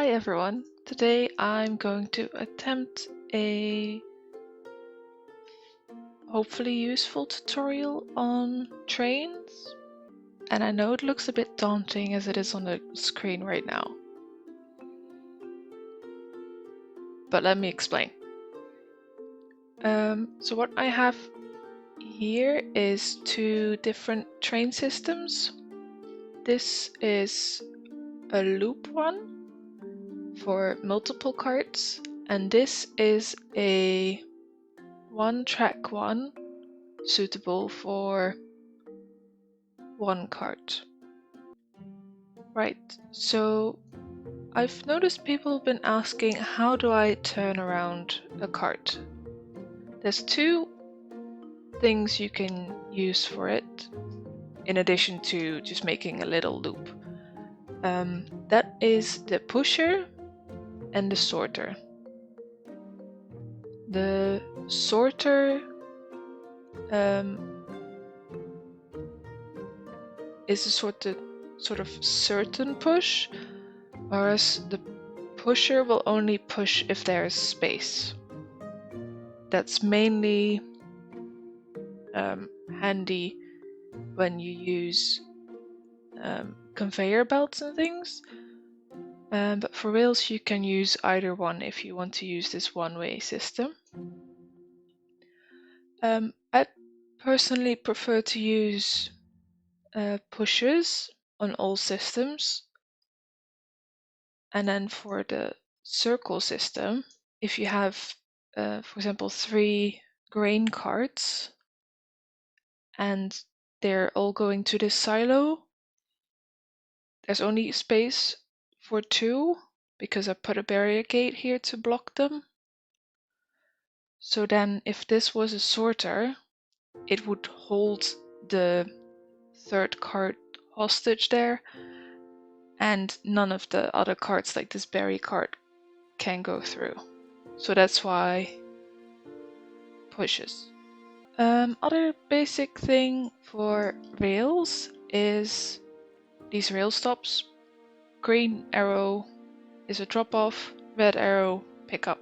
Hi everyone, today I'm going to attempt a hopefully useful tutorial on trains, and I know it looks a bit daunting as it is on the screen right now, but let me explain. So what I have here is two different train systems. This is a loop one for multiple carts, and this is a one-track one suitable for one cart. Right, so I've noticed people have been asking, how do I turn around a cart? There's two things you can use for it, in addition to just making a little loop. That is the pusher and the sorter. The sorter is a sort of certain push, whereas the pusher will only push if there is space. That's mainly handy when you use conveyor belts and things. But for rails you can use either one if you want to use this one-way system. I personally prefer to use pushers on all systems. And then for the circle system, if you have, for example, 3 grain carts and they're all going to this silo, there's only space for 2 because I put a barrier gate here to block them. So then if this was a sorter, it would hold the 3rd cart hostage there, and none of the other carts like this berry cart can go through. So that's why pushes. Other basic thing for rails is these rail stops. Green arrow is a drop off, red arrow pick up.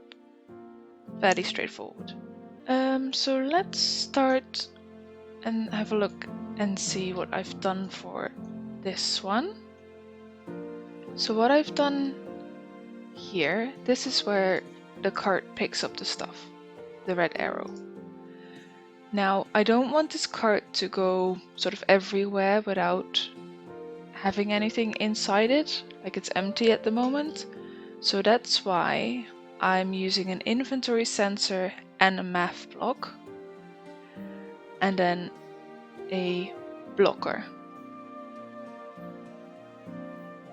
Very straightforward. So let's start and have a look and see what I've done for this one. So what I've done here, this is where the cart picks up the stuff, the red arrow. Now, I don't want this cart to go sort of everywhere without having anything inside it, like it's empty at the moment. So that's why I'm using an inventory sensor and a math block, and then a blocker.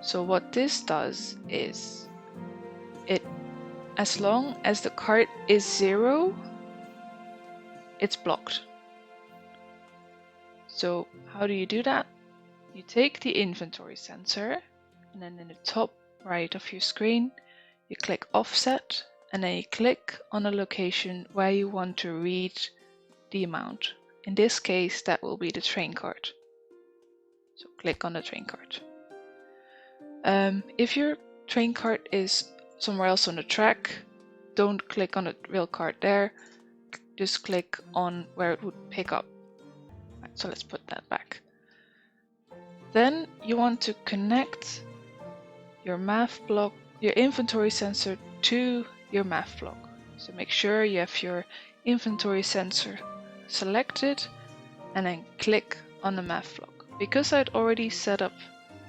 So what this does is, as long as the cart is 0, it's blocked. So how do you do that? You take the inventory sensor, and then in the top right of your screen, you click offset, and then you click on a location where you want to read the amount. In this case, that will be the train cart. So click on the train cart. If your train cart is somewhere else on the track, don't click on the Railcart there, just click on where it would pick up. Right, so let's put that back. Then you want to connect your math block, your inventory sensor to your math block. So make sure you have your inventory sensor selected and then click on the math block. Because I'd already set up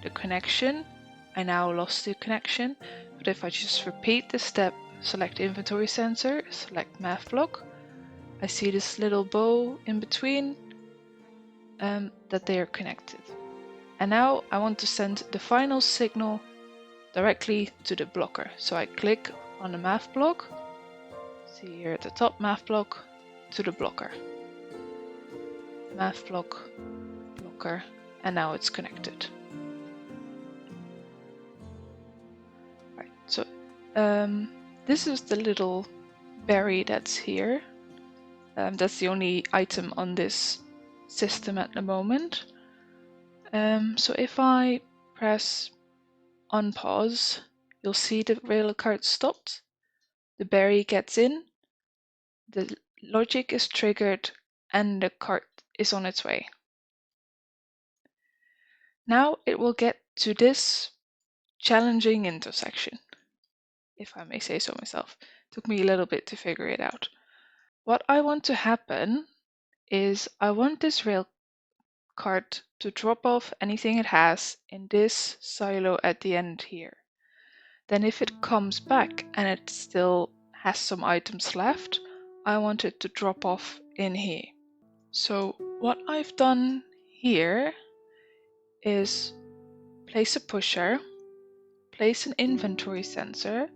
the connection, I now lost the connection, but if I just repeat the step, select inventory sensor, select math block, I see this little bow in between that they are connected. And now I want to send the final signal directly to the blocker. So I click on the math block, see here at the top, math block to the blocker. Math block, blocker, and now it's connected. Right, so this is the little berry that's here. That's the only item on this system at the moment. So if I press unpause, you'll see the railcart stopped, the berry gets in, the logic is triggered, and the cart is on its way. Now it will get to this challenging intersection, if I may say so myself. Took me a little bit to figure it out. What I want to happen is I want this rail cart to drop off anything it has in this silo at the end here. Then if it comes back and it still has some items left, I want it to drop off in here. So what I've done here is place a pusher, place an inventory sensor,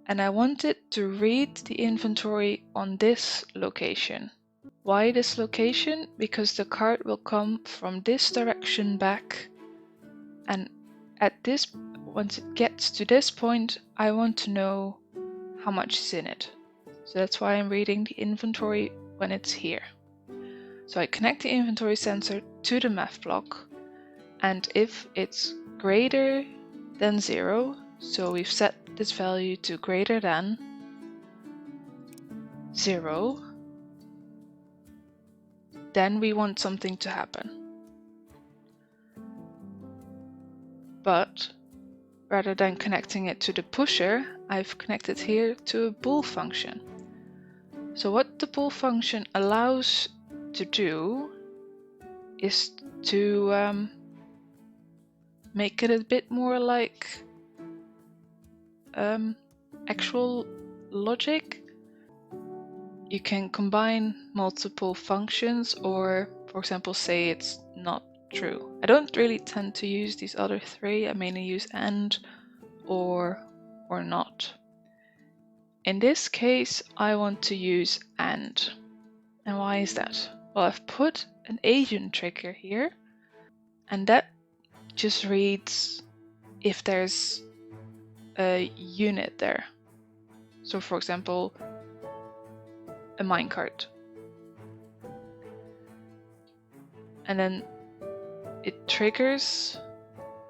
and I want it to read the inventory on this location. Why this location? Because the cart will come from this direction back, and once it gets to this point, I want to know how much is in it. So that's why I'm reading the inventory when it's here. So I connect the inventory sensor to the math block, and if it's greater than 0, so we've set this value to greater than 0, then we want something to happen. But rather than connecting it to the pusher, I've connected here to a bool function. So what the bool function allows to do is to make it a bit more like actual logic. You can combine multiple functions, or for example say it's not true. I don't really tend to use these other three. I mainly use AND or not. In this case I want to use AND. And why is that? Well, I've put an agent trigger here, and that just reads if there's a unit there. So for example, a minecart. And then it triggers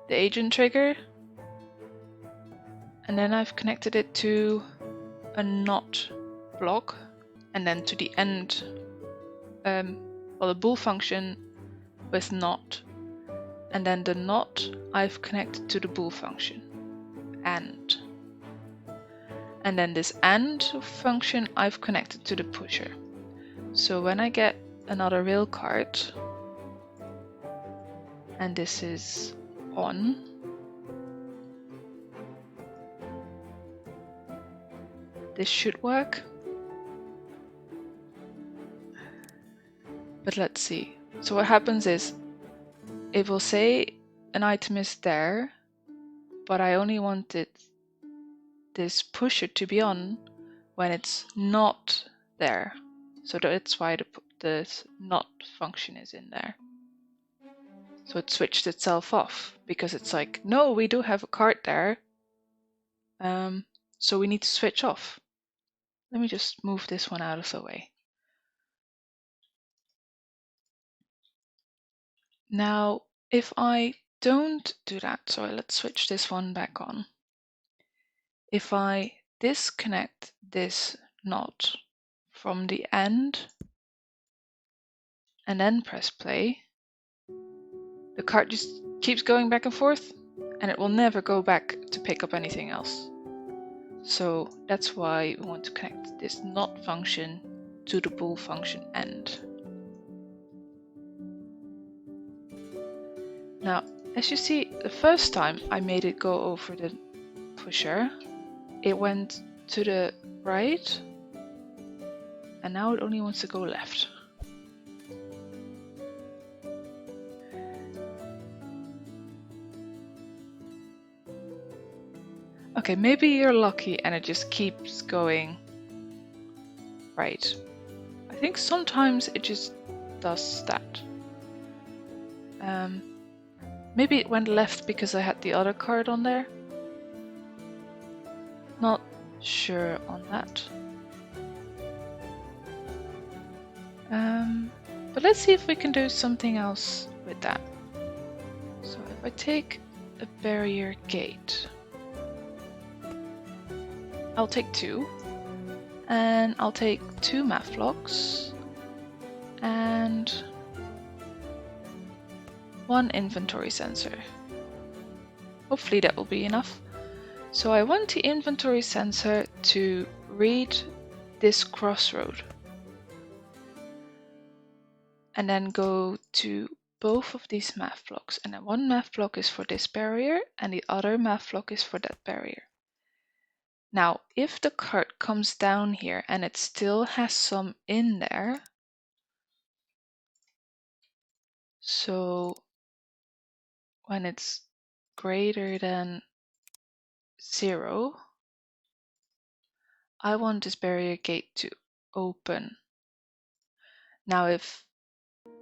the agent trigger, and then I've connected it to a not block, and then to the end, well, the bool function with not, and then the not I've connected to the bool function, and then this AND function I've connected to the pusher. So when I get another railcart, and this is on, this should work. But let's see. So what happens is it will say an item is there, but I only wanted this pusher to be on when it's not there. So that's why the not function is in there. So it switched itself off because it's like, no, we do have a cart there. So we need to switch off. Let me just move this one out of the way. Now, if I don't do that, so let's switch this one back on. If I disconnect this not from the end and then press play, the cart just keeps going back and forth, and it will never go back to pick up anything else. So that's why we want to connect this not function to the bool function end. Now, as you see, the first time I made it go over the pusher, it went to the right, and now it only wants to go left. Okay, maybe you're lucky and it just keeps going right. I think sometimes it just does that. Maybe it went left because I had the other card on there. Not sure on that. But let's see if we can do something else with that. So if I take a barrier gate, I'll take 2. And I'll take 2 math blocks and 1 inventory sensor. Hopefully that will be enough. So I want the inventory sensor to read this crossroad and then go to both of these math blocks, and then one math block is for this barrier and the other math block is for that barrier. Now if the cart comes down here and it still has some in there, so when it's greater than 0, I want this barrier gate to open. Now if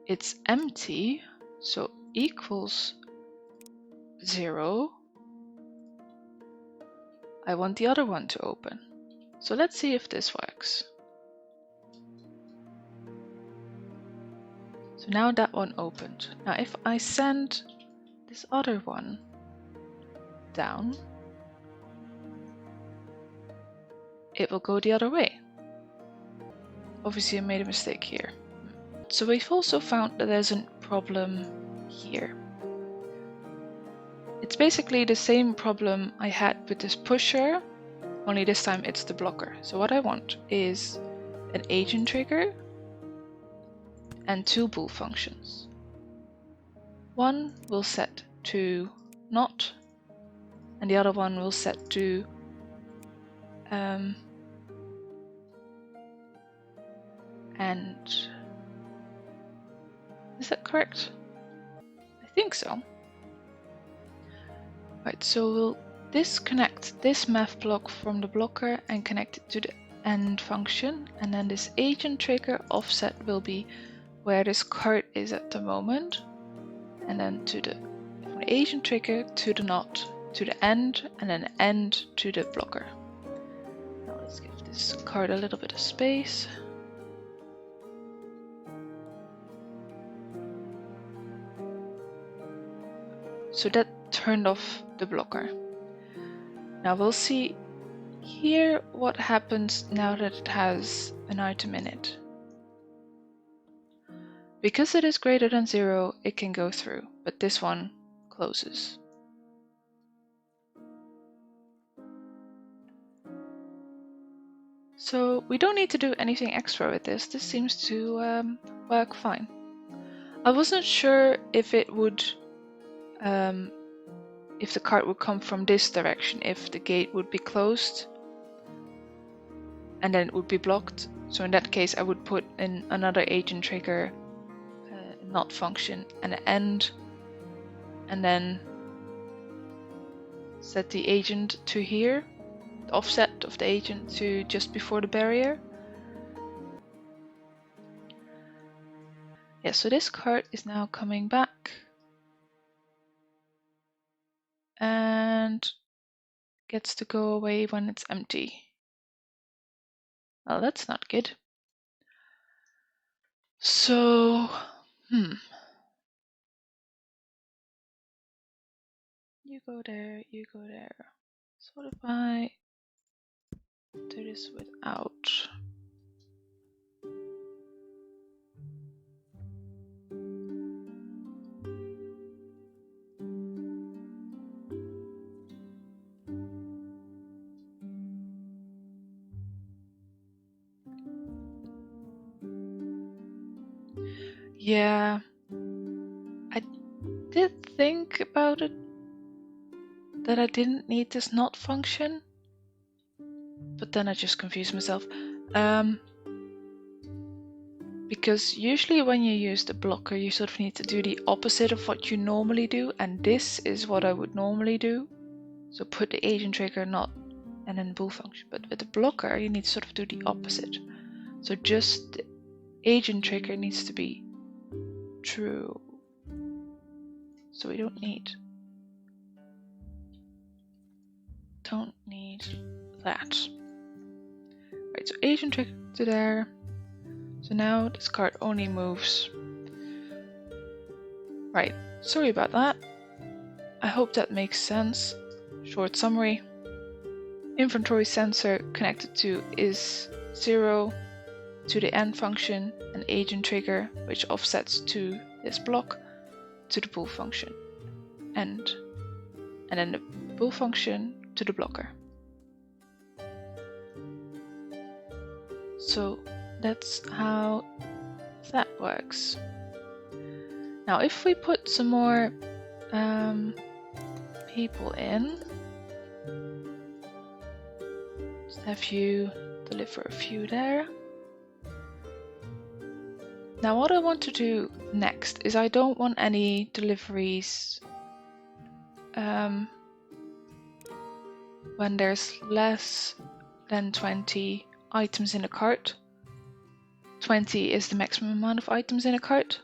it's empty, so equals 0, I want the other one to open. So let's see if this works. So now that one opened. Now if I send this other one down, it will go the other way. Obviously I made a mistake here. So we've also found that there's a problem here. It's basically the same problem I had with this pusher, only this time it's the blocker. So what I want is an agent trigger and 2 bool functions. One will set to not, and the other one will set to and is that correct? I think so. Right, so we'll disconnect this math block from the blocker and connect it to the end function, and then this agent trigger offset will be where this cart is at the moment, and then to the from the agent trigger to the not to the end, and then end to the blocker. Now let's give this card a little bit of space. So that turned off the blocker. Now we'll see here what happens now that it has an item in it. Because it is greater than 0, it can go through, but this one closes. So we don't need to do anything extra with this. This seems to work fine. I wasn't sure if it would if the cart would come from this direction, if the gate would be closed and then it would be blocked. So in that case I would put in another agent trigger not function and an end, and then set the agent to here, the offset of the agent to just before the barrier. Yeah, so this cart is now coming back and gets to go away when it's empty. Well, that's not good. So, you go there, you go there. So what if I do this without? Yeah, I did think about it, that I didn't need this not function, but then I just confused myself. Because usually when you use the blocker, you sort of need to do the opposite of what you normally do, and this is what I would normally do. So put the agent trigger not and then bool function. But with the blocker, you need to sort of do the opposite. So just the agent trigger needs to be true. So we don't need that. Right, so agent trigger to there. So now this card only moves. Right, sorry about that. I hope that makes sense. Short summary. inventory sensor connected to is 0 to the end function, and agent trigger, which offsets to this block, to the bool function, and then the bool function to the blocker. So that's how that works. Now if we put some more people in, just have you deliver a few there. Now what I want to do next is I don't want any deliveries when there's less than 20 items in a cart. 20 is the maximum amount of items in a cart.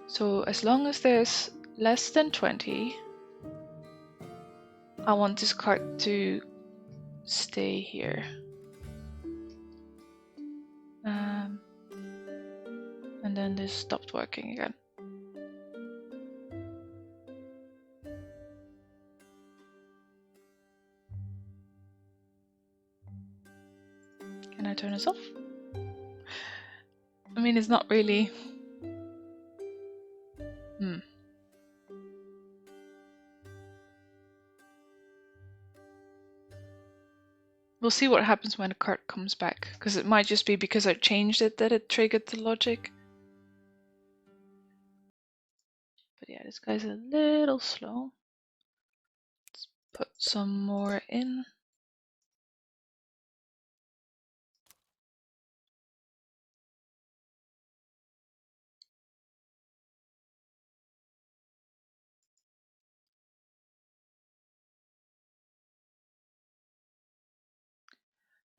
So as long as there's less than 20, I want this cart to stay here. And then this stopped working again. Can I turn this off? I mean, it's not really... We'll see what happens when the cart comes back, because it might just be because I changed it that it triggered the logic. But yeah, this guy's a little slow. Let's put some more in.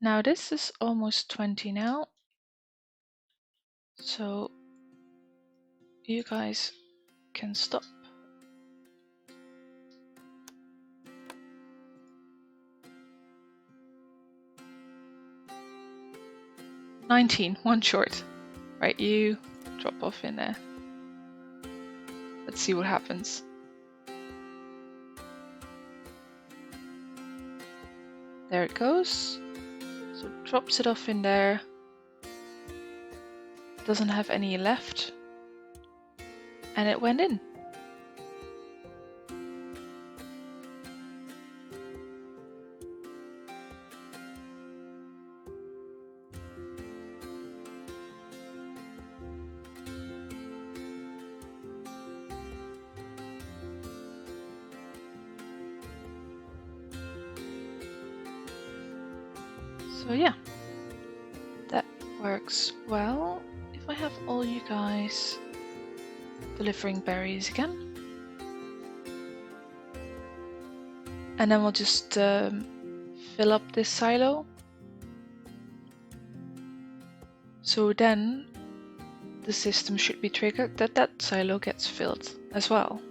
Now this is almost 20 now. So you guys can stop. One short. Right, you drop off in there. Let's see what happens. There it goes. So it drops it off in there. Doesn't have any left. And it went in. So yeah, that works well. If I have all you guys delivering berries again. And then we'll just fill up this silo. So then the system should be triggered that that silo gets filled as well.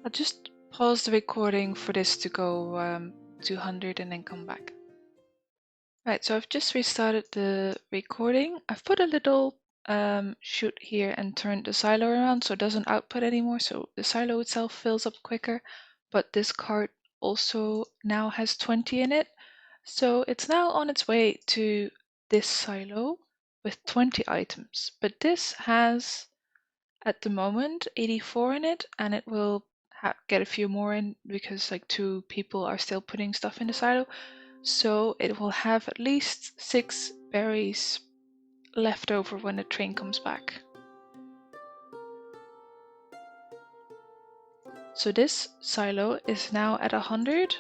I'll just pause the recording for this to go 200 and then come back. Right, so I've just restarted the recording. I've put a little chute here and turned the silo around so it doesn't output anymore, so the silo itself fills up quicker, but this cart also now has 20 in it. So it's now on its way to this silo with 20 items, but this has at the moment 84 in it, and it will get a few more in because like 2 people are still putting stuff in the silo. So it will have at least 6 berries left over when the train comes back. So this silo is now at 100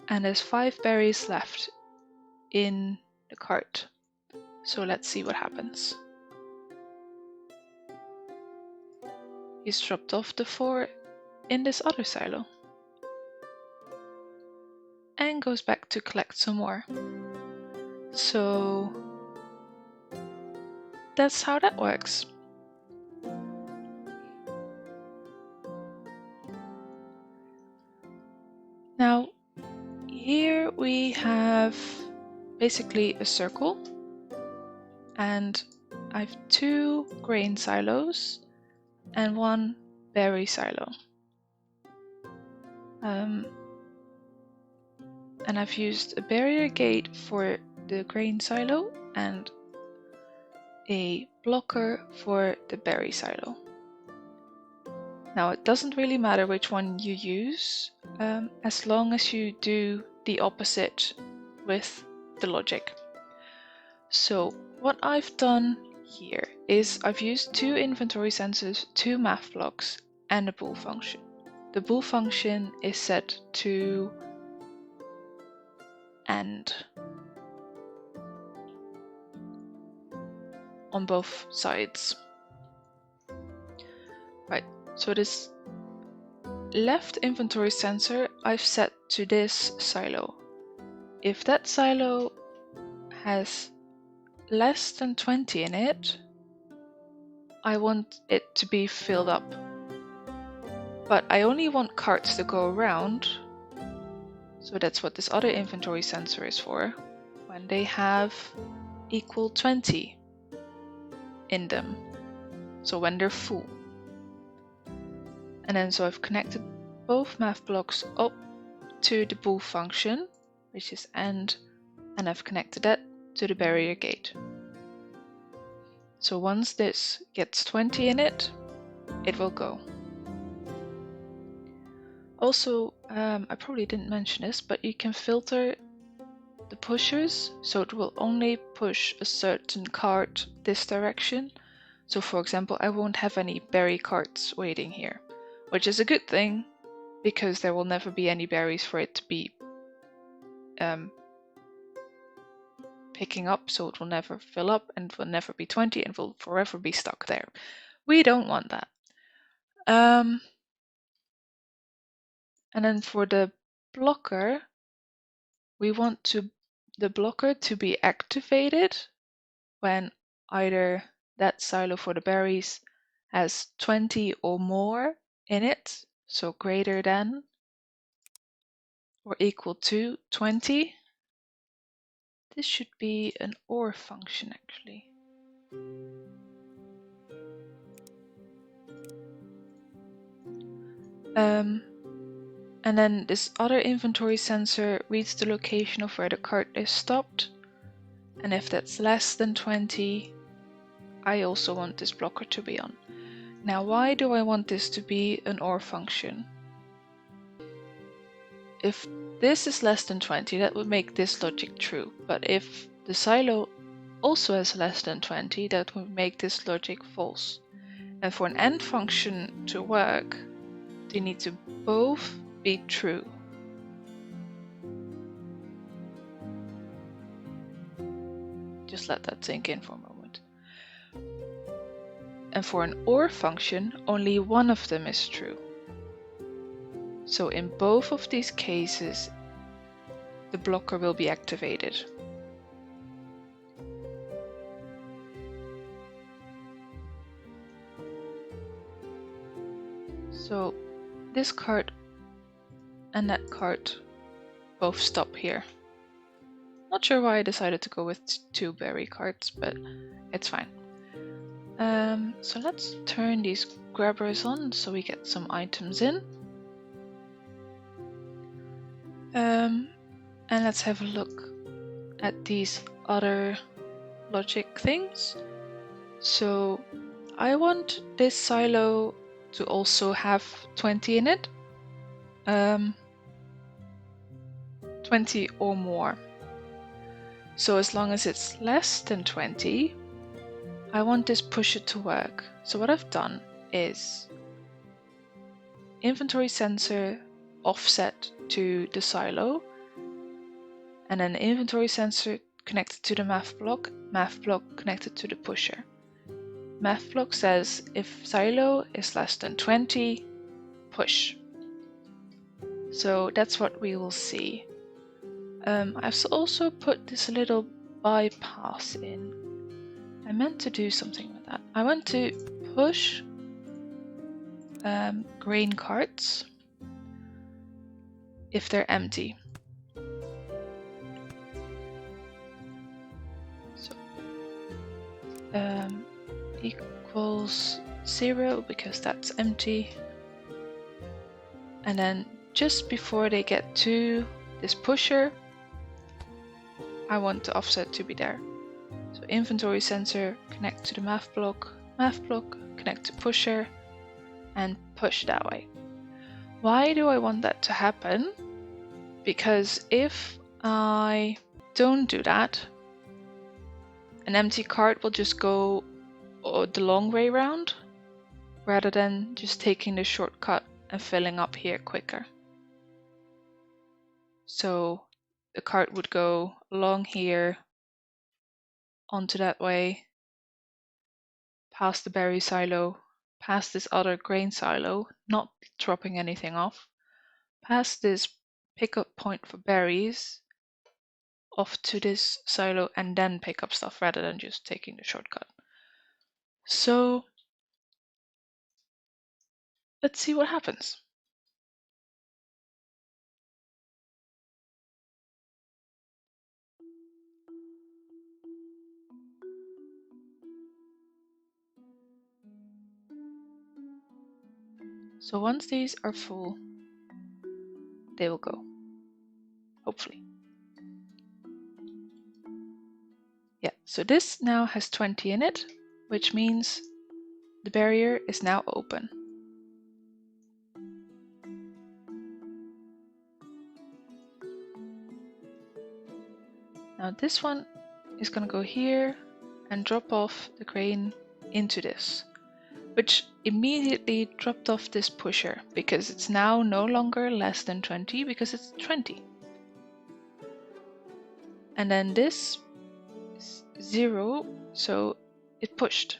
and there's 5 berries left in the cart. So let's see what happens. He's dropped off the 4 in this other silo and goes back to collect some more. So that's how that works. Now here we have basically a circle, and I have 2 grain silos and 1 berry silo. And I've used a barrier gate for the grain silo and a blocker for the berry silo. Now it doesn't really matter which one you use, as long as you do the opposite with the logic. So what I've done here is I've used 2 inventory sensors, 2 math blocks, and a bool function. The bool function is set to AND on both sides. Right, so this left inventory sensor I've set to this silo. If that silo has less than 20 in it, I want it to be filled up. But I only want carts to go around, so that's what this other inventory sensor is for, when they have equal 20 in them, so when they're full. And then so I've connected both math blocks up to the bool function, which is AND, and I've connected that to the barrier gate. So once this gets 20 in it, it will go. Also, I probably didn't mention this, but you can filter the pushers, so it will only push a certain cart this direction. So for example, I won't have any berry carts waiting here, which is a good thing because there will never be any berries for it to be picking up, so it will never fill up and will never be 20 and will forever be stuck there. We don't want that. And then for the blocker, we want the blocker to be activated when either that silo for the berries has 20 or more in it, so greater than or equal to 20. This should be an OR function actually. And then this other inventory sensor reads the location of where the cart is stopped, and if that's less than 20, I also want this blocker to be on. Now why do I want this to be an OR function? If this is less than 20, that would make this logic true, but if the silo also has less than 20, that would make this logic false. And for an AND function to work, they need to both be true. Just let that sink in for a moment. And for an OR function, only one of them is true. So in both of these cases, the blocker will be activated. So this cart and that cart both stop here. Not sure why I decided to go with 2 berry carts, but it's fine. So let's turn these grabbers on so we get some items in. And let's have a look at these other logic things. So I want this silo to also have 20 in it. 20 or more. So as long as it's less than 20, I want this pusher to work. So what I've done is inventory sensor offset to the silo, and then inventory sensor connected to the math block connected to the pusher. Math block says if silo is less than 20, push. So that's what we will see. I've also put this little bypass in. I meant to do something with that. I want to push grain carts if they're empty. So equals 0 because that's empty. And then just before they get to this pusher, I want the offset to be there. So inventory sensor, connect to the math block, connect to pusher, and push that way. Why do I want that to happen? Because if I don't do that, an empty cart will just go the long way round rather than just taking the shortcut and filling up here quicker. So the cart would go along here, onto that way, past the berry silo, past this other grain silo, not dropping anything off, past this pickup point for berries, off to this silo, and then pick up stuff rather than just taking the shortcut. So let's see what happens. So once these are full, they will go, hopefully. Yeah, so this now has 20 in it, which means the barrier is now open. Now this one is going to go here and drop off the grain into this, which immediately dropped off this pusher because it's now no longer less than 20 because it's 20. And then this is 0, so it pushed.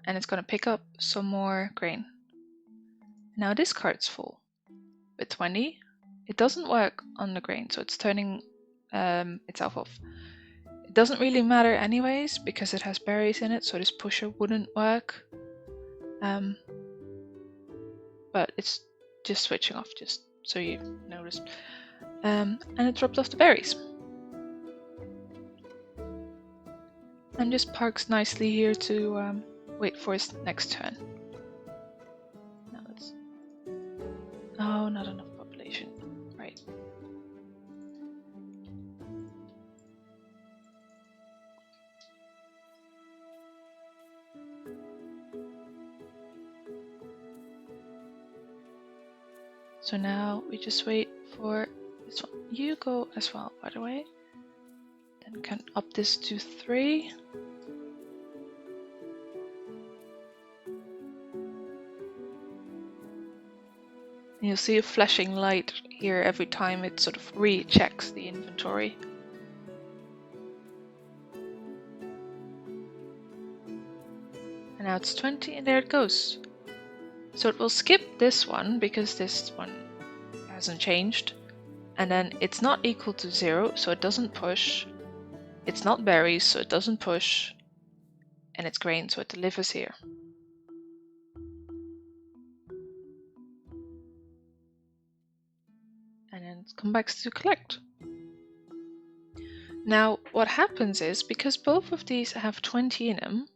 And it's going to pick up some more grain. Now this cart's full with 20. It doesn't work on the grain, so it's turning itself off. It doesn't really matter anyways because it has berries in it, so this pusher wouldn't work. But it's just switching off, just so you noticed. And it dropped off the berries. And just parks nicely here to wait for his next turn. Now let's... Oh, not enough population. Right. So now we just wait for this one. You go as well, by the way. Then can up this to 3. And you'll see a flashing light here every time it sort of rechecks the inventory. And now it's 20 and there it goes. So it will skip this one because this one hasn't changed. And then it's not equal to 0, so it doesn't push. It's not berries, so it doesn't push. And it's grain, so it delivers here. And then it comes back to collect. Now, what happens is, because both of these have 20 in them,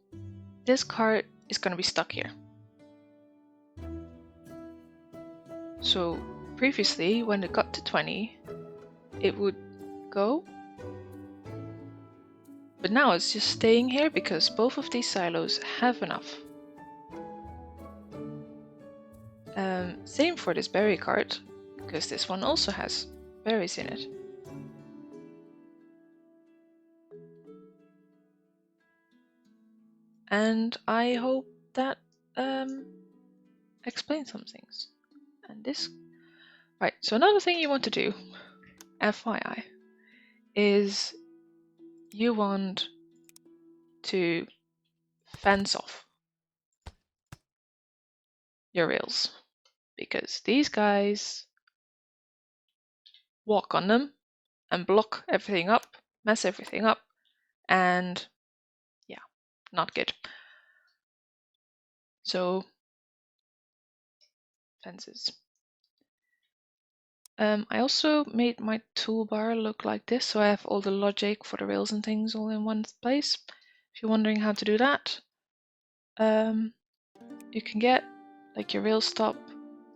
this cart is going to be stuck here. So previously, when it got to 20, it would go. But now it's just staying here because both of these silos have enough. Same for this berry cart, because this one also has berries in it. And I hope that explains some things. And this... Right, so another thing you want to do, FYI, is you want to fence off your rails. Because these guys walk on them and block everything up, mess everything up, and yeah, not good. So, fences. I also made my toolbar look like this, so I have all the logic for the rails and things all in one place. If you're wondering how to do that, you can get like your rail stop,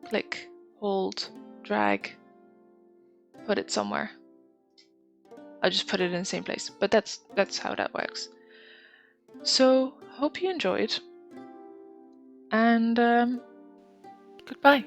click, hold, drag, put it somewhere. I'll just put it in the same place, but that's how that works. So hope you enjoyed, and goodbye.